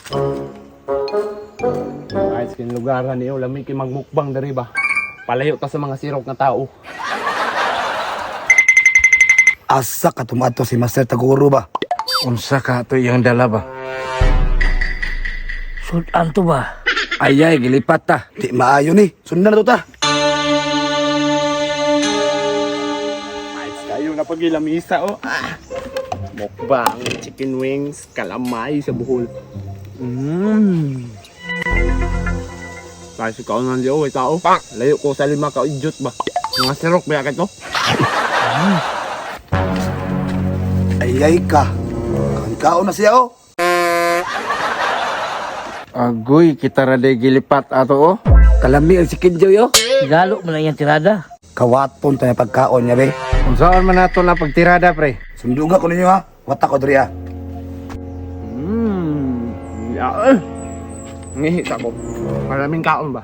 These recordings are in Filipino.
Ayos kin lugaran niyo, lamig kay magmukbang diri ba. Palayo ta sa mga sirok na tao. Asa ka tumato si Master Taguro ba? Unsa ka to iyang dala ba? Sudan to ba? Ayay, gilipat ta. Di maayo ni. Sundan na to ta. Ayos kayo na pagilamisa oh. Mukbang, chicken wings, kalamay sa buhol. Kasi ka nang diyo, tao. Layo ko sa lima ka idiot ba? Mga sirok ba ka to? Ayay ka. Kaon na siya oh. Agoy, kita rade gilipat ato oh. Kalami ang si Kinjoy oh. Lalo mo na yung tirada. Kawatpon tayo pagkaon niya be. Kung saan man nato na pagtirada pre. Sunduga ko ninyo ha. Watak ko diri ha. Ngihit ako. Maraming kaon ba?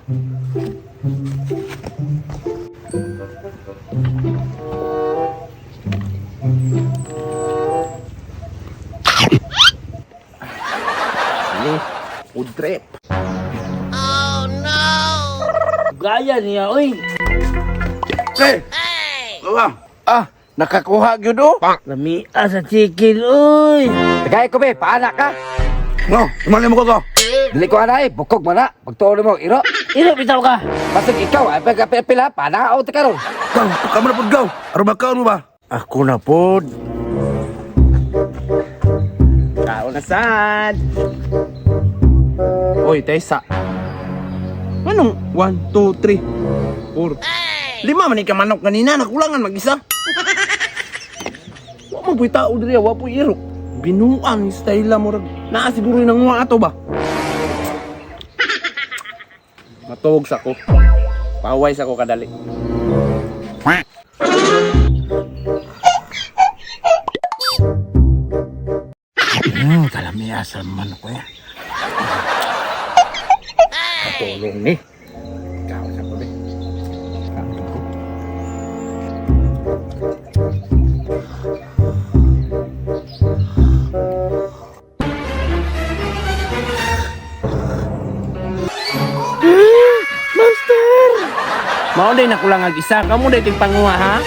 Ini food trip. Gaya niya, oy. Pre! Luwang! Nakakuha gyud oh. Lamia sa chicken, oy. Tagay ko be, paana ka? No, imali mo ko to. Dili ko anay, bukog mo na. Pagtuon mo, iro. Ino, bitaw ka. Basig ikaw, ay pagkapila, paana ka o tekaron. Gaw, ka mo na po gaw. Aron ba kaon mo ba? Ako na pod. Kaon na sad. Oy, Tessa. Anong 1, 2, 3, 4? 5 man ka manok kanina, nakulangan mag-isa. Wa mo puy tao diri, wa puy irok. Binuang style mo rag. Naa siguro nang mga ato ba? Matug sa ko. Paway sa ko kadali. Kalamiasan man ko ya. Katulong ni. Ikaw sa ko be. Master! Mao day nakulang ang isa. Kamu day ting panguha ha?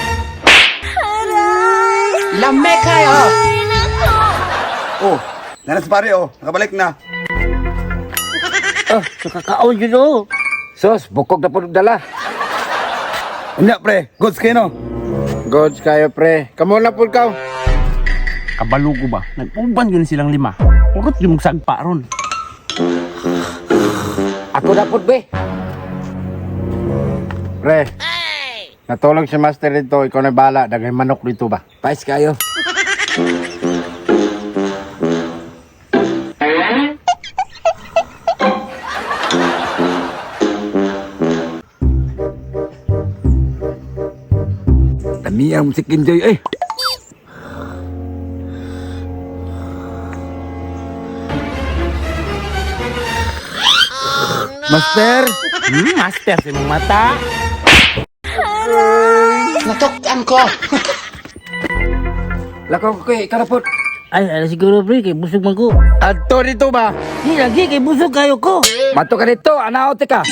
Lame kayo! Oh, nanas pare oh. Nakabalik na. Sa kakaon yun, oh. Sos, bukog na po dala. Unya pre, goods kayo no. Gods kayo pre. Kamu na po ka. Kabalugo ba? Nag-uban yun silang 5. Urot yung sagpa ron. Ako na po be. Pre. Natulog si Master dito. Ikaw na bala. Dagay manok dito ba? Pais kayo. Dami ang si Kinjoy eh. Master! Master si mong mata. Lakaw ko kay karapot. Ay, ala siguro, pre, kay busog man ko. Adto dito ba? Di lagi, kay busog kayo ko. Mato ka dito, anaw ka.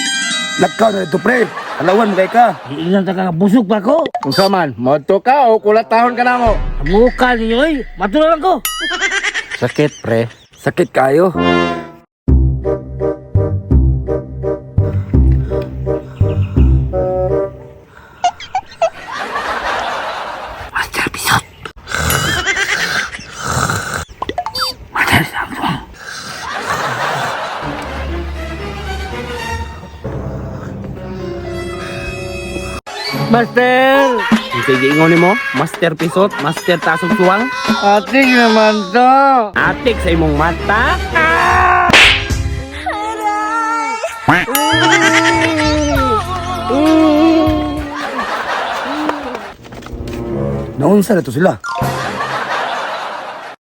Lakaw na ito pre. Alawan mo kay ka. Ilan ta ka, busog pa ko. Kung man, moto ka o kulatahon ka na mo. Mukha ninyo, oy. Matulang ko. Sakit pre. Sakit kayo. Master Pisot. Master Samsung. Master! Sige, ingon mo. Master Pisot, Master Tasog Suwang. Ating naman to. Atik sa imong mata. Naunsa na to sila.